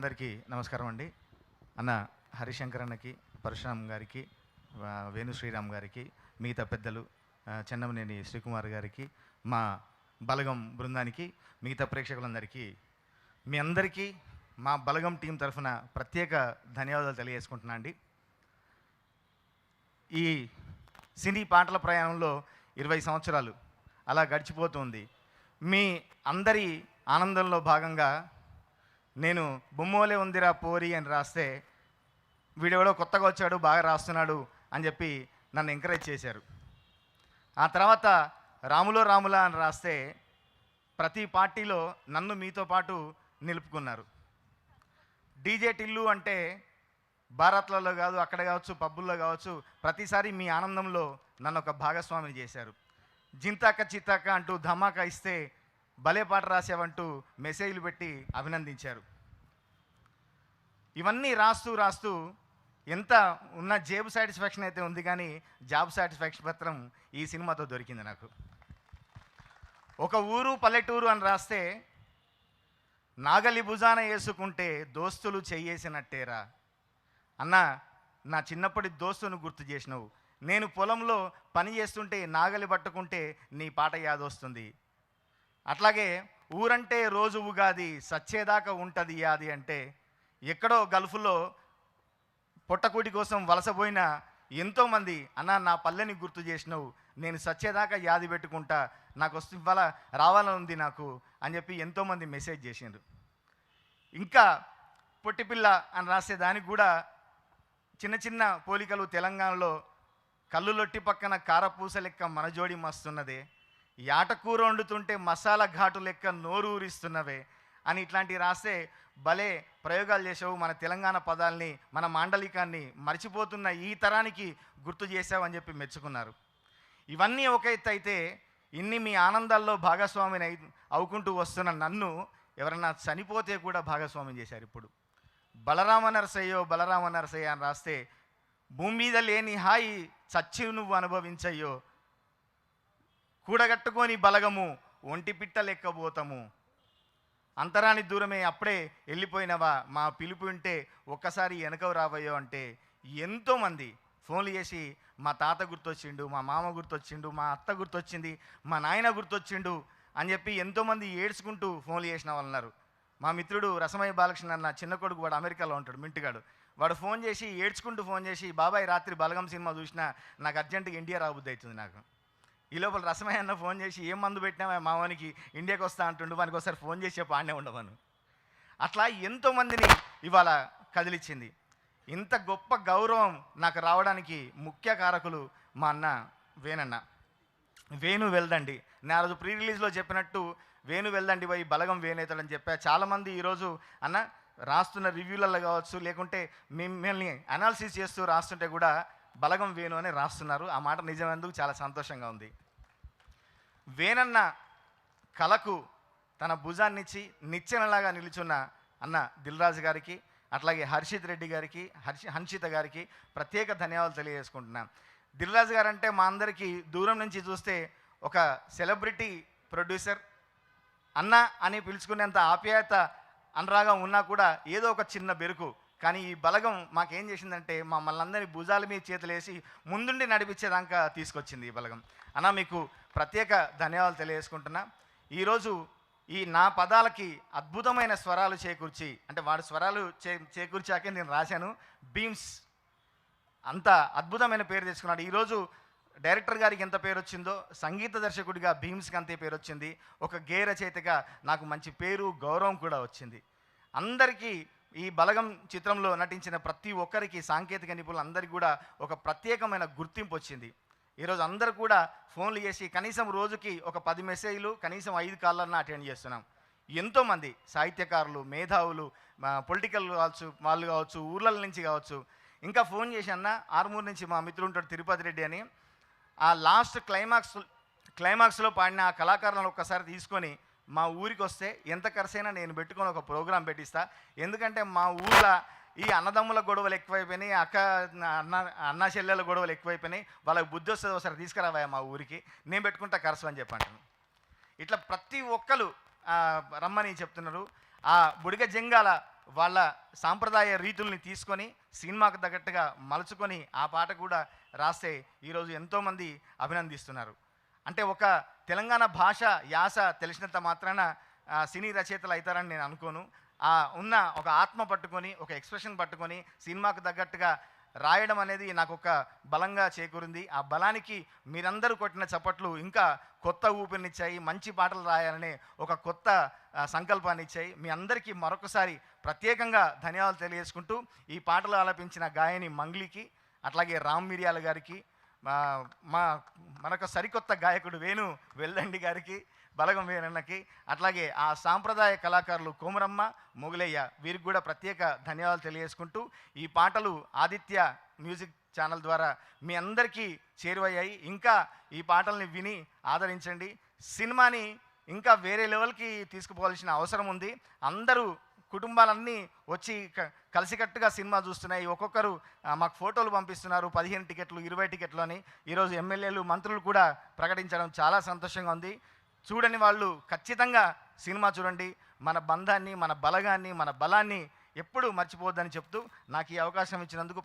అందరికీ నమస్కారం అండి. అన్న హరిశంకర్ అన్నకి, పరశురామ్ గారికి, వేణు శ్రీరామ్ గారికి, మిగతా పెద్దలు చెన్నమనేని శ్రీకుమార్ గారికి, మా బలగం బృందానికి, మిగతా ప్రేక్షకులందరికీ మీ అందరికీ మా బలగం టీం తరఫున ప్రత్యేక ధన్యవాదాలు తెలియజేసుకుంటున్నా అండి. ఈ సినీ పాటల ప్రయాణంలో 20 సంవత్సరాలు అలా గడిచిపోతుంది. మీ అందరి ఆనందంలో భాగంగా నేను బొమ్మోలే ఉందిరా పోరి అని రాస్తే వీడెవడో కొత్తగా వచ్చాడు బాగా రాస్తున్నాడు అని చెప్పి నన్ను ఎంకరేజ్ చేశారు. ఆ తర్వాత రాములో రాములా అని రాస్తే ప్రతి పార్టీలో నన్ను మీతో పాటు నిలుపుకున్నారు. డీజే టిల్లు అంటే భారత్లలో కాదు, అక్కడ కావచ్చు, పబ్బుల్లో కావచ్చు, ప్రతిసారి మీ ఆనందంలో నన్ను ఒక భాగస్వామిని చేశారు. జింతాక చిత్తాక అంటూ ధమాకా ఇస్తే భలే పాట రాసావంటూ మెసేజ్లు పెట్టి అభినందించారు. ఇవన్నీ రాస్తూ ఎంత ఉన్న జేబు సాటిస్ఫాక్షన్ అయితే ఉంది, కానీ జాబ్ సాటిస్ఫాక్షన్ పత్రం ఈ సినిమాతో దొరికింది నాకు. ఒక ఊరు పల్లెటూరు అని రాస్తే నాగలి భుజాన వేసుకుంటే దోస్తులు చెయ్యేసినట్టేరా అన్న, నా చిన్నప్పటి దోస్తును గుర్తు చేసినావు. నేను పొలంలో పని చేస్తుంటే నాగలి పట్టుకుంటే నీ పాట యాదొస్తుంది. అట్లాగే ఊరంటే రోజు ఉగాది, సచ్చేదాకా ఉంటుంది యాది అంటే ఎక్కడో గల్ఫ్లో పొట్టకూటి కోసం వలసపోయిన ఎంతోమంది అన్న నా పల్లెని గుర్తు చేసినావు, నేను సచ్చేదాకా యాది పెట్టుకుంటా, నాకు వస్తు ఇవాళ రావాలని ఉంది నాకు అని చెప్పి ఎంతోమంది మెసేజ్ చేసిండ్రు. ఇంకా పొట్టిపిల్ల అని రాసే దానికి కూడా చిన్న చిన్న పోలికలు. తెలంగాణలో కళ్ళులొట్టి పక్కన కారపూస లెక్క మన జోడి మస్తున్నదే, యాటకూర వండుతుంటే మసాలా ఘాటు లెక్క నోరు ఊరిస్తున్నవే అని ఇట్లాంటివి రాస్తే భలే ప్రయోగాలు చేసావు, మన తెలంగాణ పదాల్ని, మన మాండలికాన్ని మర్చిపోతున్న ఈ తరానికి గుర్తు చేసావు అని చెప్పి మెచ్చుకున్నారు. ఇవన్నీ ఒక ఎత్తు అయితే, ఇన్ని మీ ఆనందాల్లో భాగస్వామిని అవుకుంటూ వస్తున్న నన్ను ఎవరన్నా చనిపోతే కూడా భాగస్వామ్యం చేశారు. ఇప్పుడు బలరామ నరసయ్య అని రాస్తే భూమి మీద లేని హాయి చచ్చి నువ్వు అనుభవించయ్యో, కూడగట్టుకొని బలగము ఒంటి పిట్ట లెక్కబోతాము, అంతరాని దూరమే అప్పుడే వెళ్ళిపోయినవా, మా పిలుపు ఉంటే ఒక్కసారి వెనకవు రావయ్యో అంటే ఎంతోమంది ఫోన్లు చేసి మా తాత గుర్తొచ్చిండు, మా మామ గుర్తొచ్చిండు, మా అత్త గుర్తొచ్చింది, మా నాయన గుర్తొచ్చిండు అని చెప్పి ఎంతోమంది ఏడ్చుకుంటూ ఫోన్లు చేసిన వాళ్ళు ఉన్నారు. మా మిత్రుడు రసమయ్య బాలకృష్ణ అన్న చిన్న కొడుకు, వాడు అమెరికాలో ఉంటాడు, మింటిగాడు. వాడు ఫోన్ చేసి ఏడ్చుకుంటూ ఫోన్ చేసి, బాబాయ్ రాత్రి బలగం సినిమా చూసినా నాకు అర్జెంటుగా ఇండియా రాబుద్ది అవుతుంది నాకు. ఈ లోపల రసమయ్య అన్న ఫోన్ చేసి ఏం మందు పెట్టినా మావానికి ఇండియాకి వస్తా అంటుండు, వానికి ఒకసారి ఫోన్ చేసి చెప్పి ఆడనే ఉండవను. అట్లా ఎంతోమందిని ఇవాళ కదిలిచ్చింది. ఇంత గొప్ప గౌరవం నాకు రావడానికి ముఖ్య కారకులు మా అన్న వేణన్న. వేణు వెళ్దండి, నేను ఆ రోజు ప్రీ రిలీజ్లో చెప్పినట్టు వేణు వెళ్దండి పోయి బలగం వేణేతాడని చెప్పా. చాలామంది ఈరోజు అన్న రాస్తున్న రివ్యూలలో కావచ్చు, లేకుంటే మిమ్మల్ని అనాలిసిస్ చేస్తూ రాస్తుంటే కూడా బలగం వేణు అని రాస్తున్నారు. ఆ మాట నిజమేందుకు చాలా సంతోషంగా ఉంది. వేణన్న కళకు తన భుజాన్నిచ్చి నిచ్చెనలాగా నిలుచున్న అన్న దిల్రాజు గారికి, అట్లాగే హర్షిత్ రెడ్డి గారికి, హన్షిత గారికి ప్రత్యేక ధన్యవాదాలు తెలియజేసుకుంటున్నాను. దిల్రాజు గారు అంటే మా అందరికీ దూరం నుంచి చూస్తే ఒక సెలబ్రిటీ ప్రొడ్యూసర్, అన్న అని పిలుచుకునేంత ఆప్యాయత అనురాగం ఉన్నా కూడా ఏదో ఒక చిన్న బెరుకు. కానీ ఈ బలగం మాకేం చేసిందంటే మమ్మల్ని అందరినీ భుజాల మీద చేతులేసి ముందుండి నడిపించేదాకా తీసుకొచ్చింది ఈ బలగం. అన్న మీకు ప్రత్యేక ధన్యవాదాలు తెలియజేసుకుంటున్నా. ఈరోజు ఈ నా పదాలకి అద్భుతమైన స్వరాలు చేకూర్చి, అంటే వాడు స్వరాలు చేకూర్చాకే నేను రాశాను. బీమ్స్ అంత అద్భుతమైన పేరు తెచ్చుకున్నాడు. ఈరోజు డైరెక్టర్ గారికి ఎంత పేరు వచ్చిందో, సంగీత దర్శకుడిగా భీమ్స్కి అంతే పేరు వచ్చింది. ఒక గేయ రచయితగా నాకు మంచి పేరు, గౌరవం కూడా వచ్చింది. అందరికీ ఈ బలగం చిత్రంలో నటించిన ప్రతి ఒక్కరికి, సాంకేతిక నిపుణులు అందరికీ కూడా ఒక ప్రత్యేకమైన గుర్తింపు వచ్చింది. ఈరోజు అందరూ కూడా ఫోన్లు చేసి కనీసం రోజుకి ఒక 10 మెసేజ్లు, కనీసం 5 కాళ్ళన్నా అటెండ్ చేస్తున్నాం. ఎంతోమంది సాహిత్యకారులు, మేధావులు, పొలిటికల్ వాళ్ళు కావచ్చు, ఊర్ల నుంచి కావచ్చు, ఇంకా ఫోన్ చేసి అన్న ఆర్మూర్ నుంచి మా మిత్రుడు ఉంటాడు తిరుపతి రెడ్డి అని, ఆ లాస్ట్ క్లైమాక్స్లో పాడిన ఆ కళాకారులను ఒక్కసారి తీసుకొని మా ఊరికి వస్తే ఎంత ఖర్చైనా నేను పెట్టుకొని ఒక ప్రోగ్రాం పెట్టిస్తా. ఎందుకంటే మా ఊళ్ళో ఈ అన్నదమ్ముల గొడవలు ఎక్కువైపోయినాయి, అన్న చెల్లెల గొడవలు ఎక్కువైపోయినాయి, వాళ్ళకి బుద్ధి వస్తుంది, ఒకసారి తీసుకురావా మా ఊరికి, నేను పెట్టుకుంటా ఖర్చు అని చెప్పంటాను. ఇట్లా ప్రతి ఒక్కరు రమ్మని చెప్తున్నారు. ఆ బుడిగ జంగాల వాళ్ళ సాంప్రదాయ రీతుల్ని తీసుకొని సినిమాకు తగ్గట్టుగా మలుచుకొని ఆ పాట కూడా రాస్తే ఈరోజు ఎంతోమంది అభినందిస్తున్నారు. అంటే ఒక తెలంగాణ భాష యాస తెలిసినంత మాత్రాన సినీ రచయితలు అవుతారని నేను అనుకోను. ఉన్న ఒక ఆత్మ పట్టుకొని ఒక ఎక్స్ప్రెషన్ పట్టుకొని సినిమాకు తగ్గట్టుగా రాయడం అనేది నాకు ఒక బలంగా చేకూరింది. ఆ బలానికి మీరందరూ కొట్టిన చప్పట్లు ఇంకా కొత్త ఊపిరినిచ్చాయి. మంచి పాటలు రాయాలనే ఒక కొత్త సంకల్పాన్ని ఇచ్చాయి. మీ అందరికీ మరొకసారి ప్రత్యేకంగా ధన్యవాదాలు తెలియజేసుకుంటూ ఈ పాటలు ఆలపించిన గాయని మంగ్లీకి, అట్లాగే రామ్ మిరియాల గారికి, మనొక సరికొత్త గాయకుడు వేణు వెల్దండి గారికి, బలగం వేణన్నకి, అట్లాగే ఆ సాంప్రదాయ కళాకారులు కోమరమ్మ, మొగులయ్య వీరికి కూడా ప్రత్యేక ధన్యవాదాలు తెలియజేసుకుంటూ ఈ పాటలు ఆదిత్య మ్యూజిక్ ఛానల్ ద్వారా మీ అందరికీ చేరువయ్యాయి. ఇంకా ఈ పాటల్ని విని ఆదరించండి. సినిమాని ఇంకా వేరే లెవెల్కి తీసుకుపోవాల్సిన అవసరం ఉంది. అందరూ కుటుంబాలన్నీ వచ్చి కలిసికట్టుగా సినిమా చూస్తున్నాయి. ఒక్కొక్కరు మాకు ఫోటోలు పంపిస్తున్నారు, 15 టికెట్లు 20 టికెట్లు అని. ఈరోజు ఎమ్మెల్యేలు మంత్రులు కూడా ప్రకటించడం చాలా సంతోషంగా ఉంది. చూడని వాళ్ళు ఖచ్చితంగా సినిమా చూడండి. మన బంధాన్ని, మన బలగాన్ని, మన బలాన్ని ఎప్పుడూ మర్చిపోవద్దని చెప్తూ నాకు ఈ అవకాశం ఇచ్చినందుకు